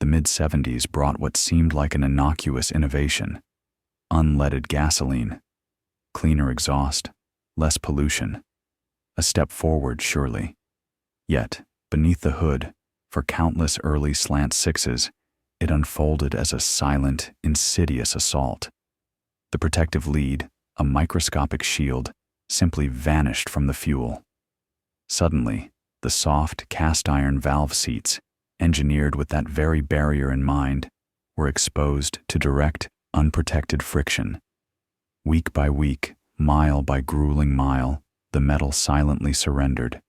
The mid-70s brought what seemed like an innocuous innovation: unleaded gasoline, cleaner exhaust, less pollution. A step forward, surely. Yet, beneath the hood, for countless early slant sixes, it unfolded as a silent, insidious assault. The protective lead, a microscopic shield, simply vanished from the fuel. Suddenly, the soft, cast-iron valve seats, engineered with that very barrier in mind, were exposed to direct, unprotected friction. Week by week, mile by grueling mile, the metal silently surrendered.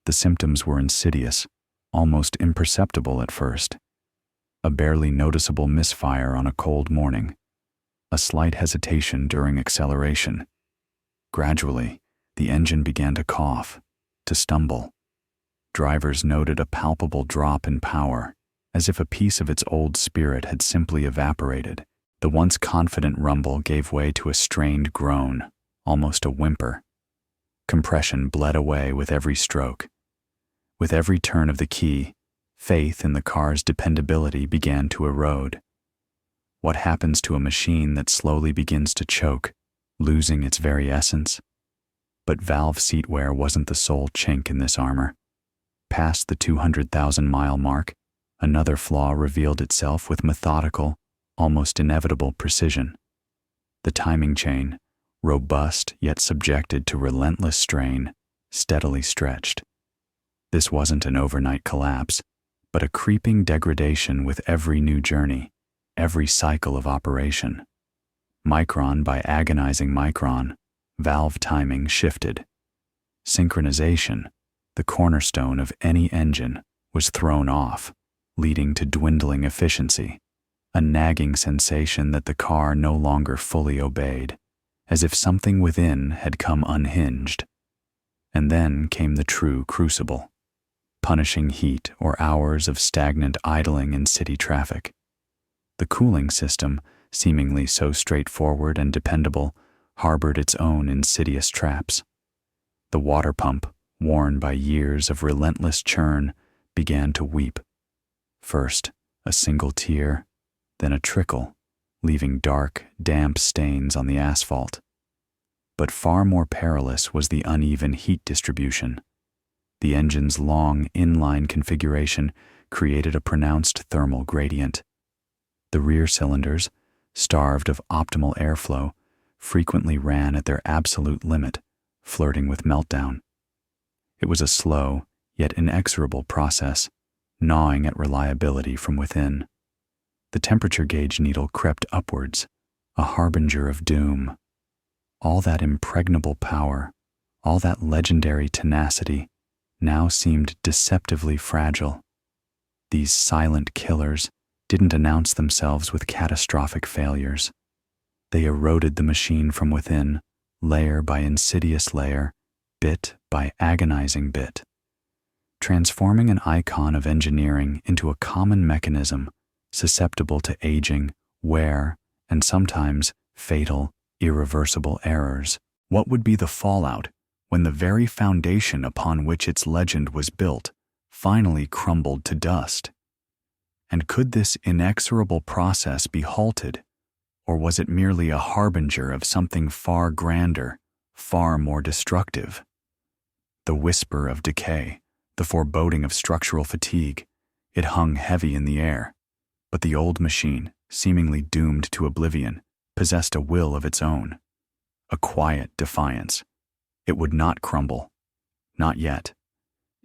The symptoms were insidious, almost imperceptible at first. A barely noticeable misfire on a cold morning, a slight hesitation during acceleration. Gradually, the engine began to cough, to stumble. Drivers noted a palpable drop in power, as if a piece of its old spirit had simply evaporated. The once confident rumble gave way to a strained groan, almost a whimper. Compression bled away with every stroke. With every turn of the key, faith in the car's dependability began to erode. What happens to a machine that slowly begins to choke, losing its very essence? But valve seat wear wasn't the sole chink in this armor. Past the 200,000-mile mark, another flaw revealed itself with methodical, almost inevitable precision. The timing chain, robust yet subjected to relentless strain, steadily stretched. This wasn't an overnight collapse, but a creeping degradation with every new journey, every cycle of operation. Micron by agonizing micron, valve timing shifted. Synchronization, the cornerstone of any engine, was thrown off, leading to dwindling efficiency, a nagging sensation that the car no longer fully obeyed, as if something within had come unhinged. And then came the true crucible: punishing heat or hours of stagnant idling in city traffic. The cooling system, seemingly so straightforward and dependable, harbored its own insidious traps. The water pump, worn by years of relentless churn, began to weep. First, a single tear, then a trickle, leaving dark, damp stains on the asphalt. But far more perilous was the uneven heat distribution. The engine's long, inline configuration created a pronounced thermal gradient. The rear cylinders, starved of optimal airflow, frequently ran at their absolute limit, flirting with meltdown. It was a slow, yet inexorable process, gnawing at reliability from within. The temperature gauge needle crept upwards, a harbinger of doom. All that impregnable power, all that legendary tenacity, now seemed deceptively fragile. These silent killers didn't announce themselves with catastrophic failures. They eroded the machine from within, layer by insidious layer, bit by agonizing bit, transforming an icon of engineering into a common mechanism susceptible to aging, wear, and sometimes fatal, irreversible errors. What would be the fallout when the very foundation upon which its legend was built finally crumbled to dust? And could this inexorable process be halted, or was it merely a harbinger of something far grander, far more destructive? The whisper of decay, the foreboding of structural fatigue, it hung heavy in the air. But the old machine, seemingly doomed to oblivion, possessed a will of its own, a quiet defiance. It would not crumble. Not yet.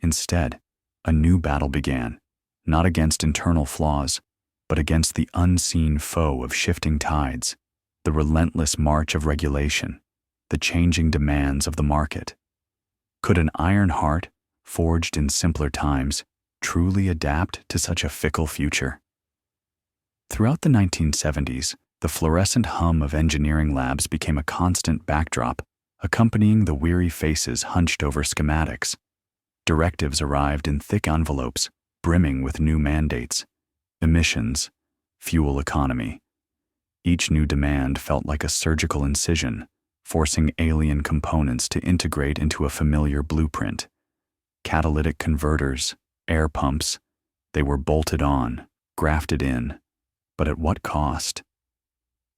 Instead, a new battle began, not against internal flaws, but against the unseen foe of shifting tides, the relentless march of regulation, the changing demands of the market. Could an iron heart, forged in simpler times, truly adapt to such a fickle future? Throughout the 1970s, the fluorescent hum of engineering labs became a constant backdrop, accompanying the weary faces hunched over schematics. Directives arrived in thick envelopes, brimming with new mandates: emissions, fuel economy. Each new demand felt like a surgical incision, forcing alien components to integrate into a familiar blueprint. Catalytic converters, air pumps, they were bolted on, grafted in. But at what cost?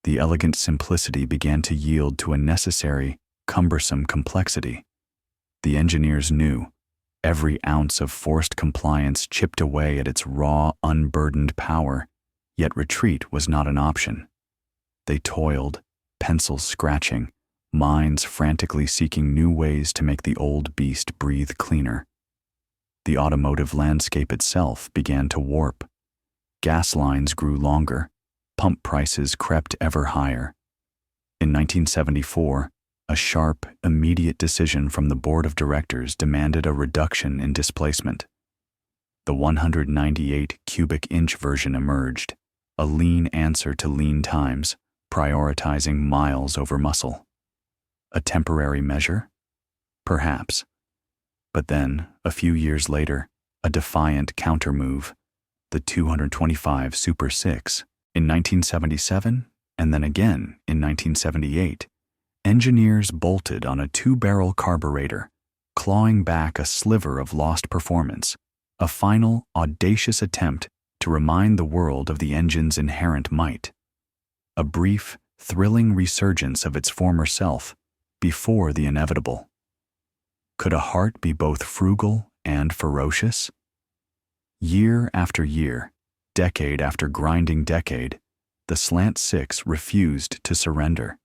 The elegant simplicity began to yield to a necessary, cumbersome complexity. The engineers knew every ounce of forced compliance chipped away at its raw, unburdened power, yet retreat was not an option. They toiled, pencils scratching, minds frantically seeking new ways to make the old beast breathe cleaner. The automotive landscape itself began to warp. Gas lines grew longer, pump prices crept ever higher. In 1974, a sharp, immediate decision from the board of directors demanded a reduction in displacement. The 198 cubic inch version emerged, a lean answer to lean times, prioritizing miles over muscle. A temporary measure? Perhaps. But then, a few years later, a defiant countermove, the 225 Super 6, in 1977, and then again in 1978, engineers bolted on a 2-barrel carburetor, clawing back a sliver of lost performance, a final, audacious attempt to remind the world of the engine's inherent might. A brief, thrilling resurgence of its former self, before the inevitable. Could a heart be both frugal and ferocious? Year after year, decade after grinding decade, the Slant 6 refused to surrender.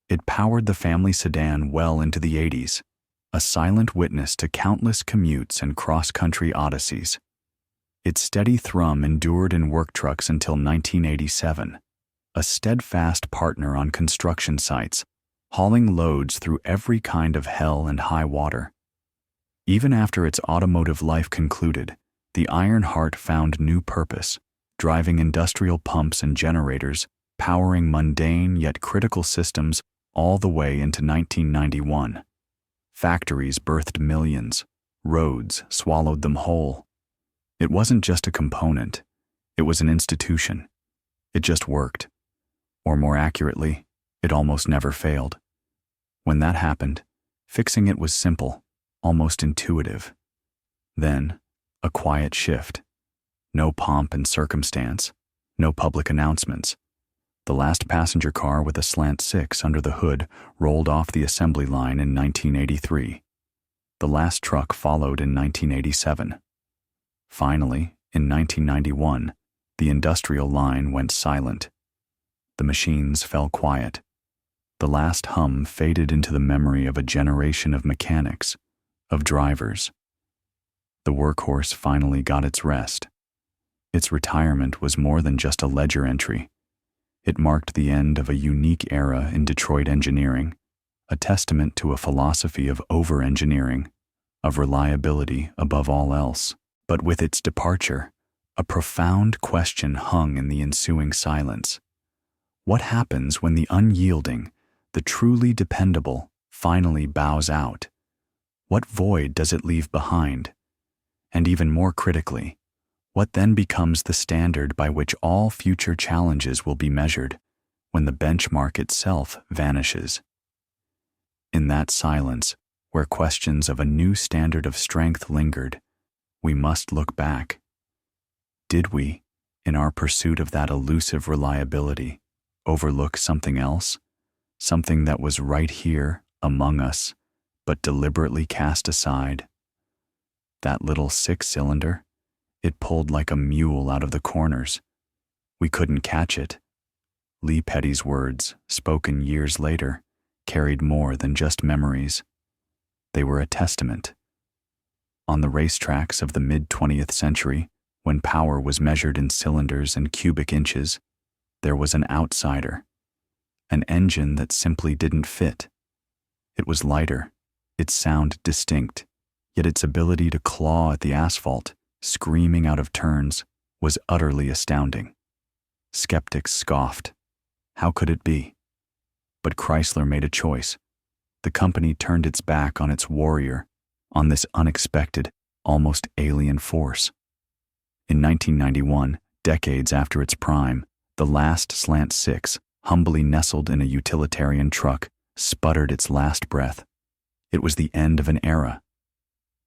It powered the family sedan well into the 80s, a silent witness to countless commutes and cross-country odysseys. Its steady thrum endured in work trucks until 1987, a steadfast partner on construction sites, hauling loads through every kind of hell and high water. Even after its automotive life concluded, the Iron Heart found new purpose, driving industrial pumps and generators, powering mundane yet critical systems all the way into 1991. Factories birthed millions, roads swallowed them whole. It wasn't just a component, it was an institution. It just worked. Or more accurately, it almost never failed. When that happened, fixing it was simple, almost intuitive. Then, a quiet shift. No pomp and circumstance, no public announcements. The last passenger car with a Slant 6 under the hood rolled off the assembly line in 1983. The last truck followed in 1987. Finally, in 1991, the industrial line went silent. The machines fell quiet. The last hum faded into the memory of a generation of mechanics, of drivers. The workhorse finally got its rest. Its retirement was more than just a ledger entry. It marked the end of a unique era in Detroit engineering, a testament to a philosophy of over-engineering, of reliability above all else. But with its departure, a profound question hung in the ensuing silence. What happens when the unyielding, the truly dependable, finally bows out? What void does it leave behind? And even more critically, what then becomes the standard by which all future challenges will be measured when the benchmark itself vanishes? In that silence, where questions of a new standard of strength lingered, we must look back. Did we, in our pursuit of that elusive reliability, overlook something else? Something that was right here among us, but deliberately cast aside? That little 6-cylinder, it pulled like a mule out of the corners, We couldn't catch it. Lee Petty's words, spoken years later, carried more than just memories. They were a testament. On the racetracks of the mid-20th century, when power was measured in cylinders and cubic inches, there was an outsider, an engine that simply didn't fit. It was lighter, its sound distinct, yet its ability to claw at the asphalt, screaming out of turns, was utterly astounding. Skeptics scoffed. How could it be? But Chrysler made a choice. The company turned its back on its warrior, on this unexpected, almost alien force. In 1991, decades after its prime, the last Slant 6, humbly nestled in a utilitarian truck, sputtered its last breath. It was the end of an era.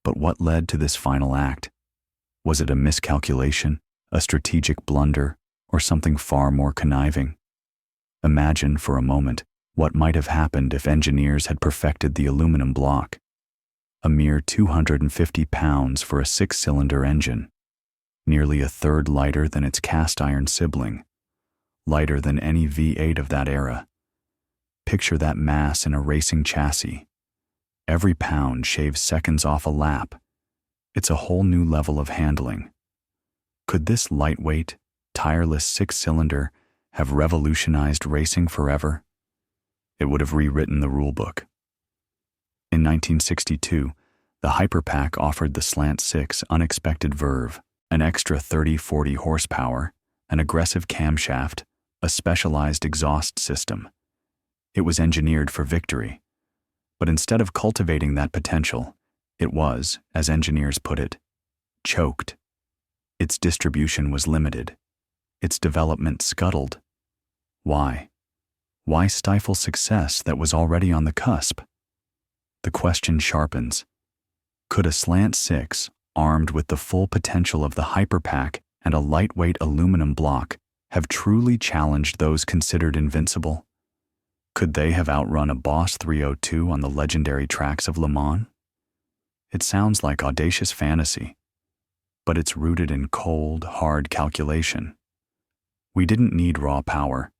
But what led to this final act? Was it a miscalculation, a strategic blunder, or something far more conniving? Imagine for a moment what might have happened if engineers had perfected the aluminum block. A mere 250 pounds for a six-cylinder engine, nearly a third lighter than its cast-iron sibling, lighter than any V8 of that era. Picture that mass in a racing chassis. Every pound shaves seconds off a lap. It's a whole new level of handling. Could this lightweight, tireless six-cylinder have revolutionized racing forever? It would have rewritten the rulebook. In 1962, the Hyperpack offered the Slant 6 unexpected verve, an extra 30-40 horsepower, an aggressive camshaft, a specialized exhaust system. It was engineered for victory. But instead of cultivating that potential, it was, as engineers put it, choked. Its distribution was limited. Its development scuttled. Why? Why stifle success that was already on the cusp? The question sharpens. Could a Slant 6, armed with the full potential of the Hyperpack and a lightweight aluminum block, have truly challenged those considered invincible? Could they have outrun a Boss 302 on the legendary tracks of Le Mans? It sounds like audacious fantasy, but it's rooted in cold, hard calculation. We didn't need raw power.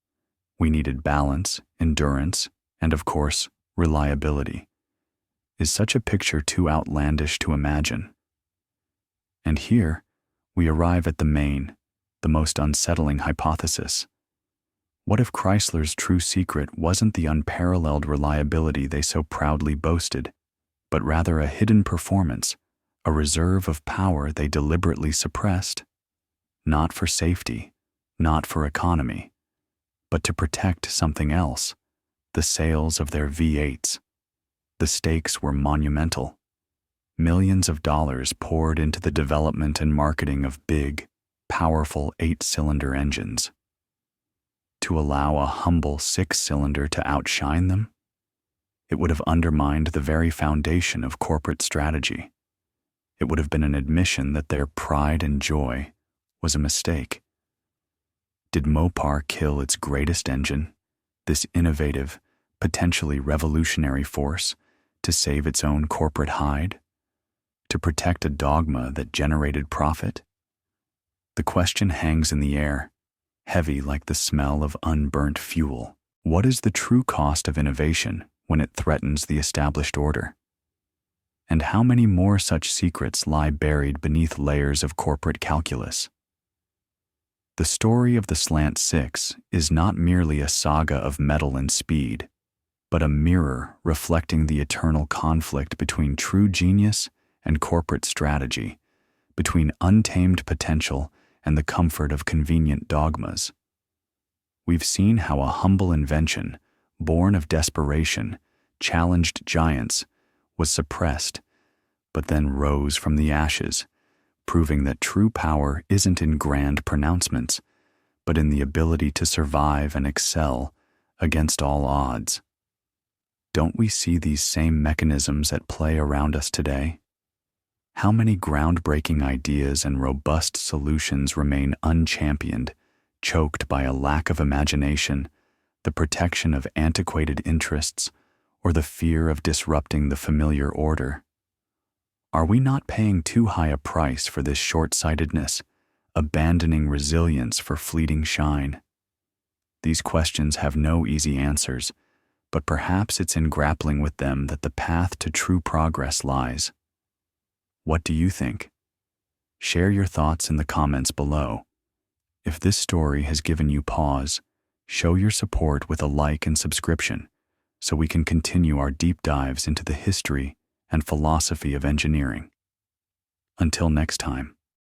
We needed balance, endurance, and of course, reliability. Is such a picture too outlandish to imagine? And here, we arrive at the most unsettling hypothesis. What if Chrysler's true secret wasn't the unparalleled reliability they so proudly boasted, but rather a hidden performance, a reserve of power they deliberately suppressed? Not for safety, not for economy, but to protect something else, the sales of their V8s. The stakes were monumental. Millions of dollars poured into the development and marketing of big, powerful 8-cylinder engines. To allow a humble 6-cylinder to outshine them? It would have undermined the very foundation of corporate strategy. It would have been an admission that their pride and joy was a mistake. Did Mopar kill its greatest engine, this innovative, potentially revolutionary force, to save its own corporate hide? To protect a dogma that generated profit? The question hangs in the air, heavy like the smell of unburnt fuel. What is the true cost of innovation when it threatens the established order? And how many more such secrets lie buried beneath layers of corporate calculus? The story of the Slant 6 is not merely a saga of metal and speed, but a mirror reflecting the eternal conflict between true genius and corporate strategy, between untamed potential and the comfort of convenient dogmas. We've seen how a humble invention, born of desperation, challenged giants, was suppressed, but then rose from the ashes, proving that true power isn't in grand pronouncements, but in the ability to survive and excel against all odds. Don't we see these same mechanisms at play around us today? How many groundbreaking ideas and robust solutions remain unchampioned, choked by a lack of imagination, the protection of antiquated interests, or the fear of disrupting the familiar order? Are we not paying too high a price for this short-sightedness, abandoning resilience for fleeting shine? These questions have no easy answers, but perhaps it's in grappling with them that the path to true progress lies. What do you think? Share your thoughts in the comments below. If this story has given you pause, show your support with a like and subscription so we can continue our deep dives into the history and philosophy of engineering. Until next time.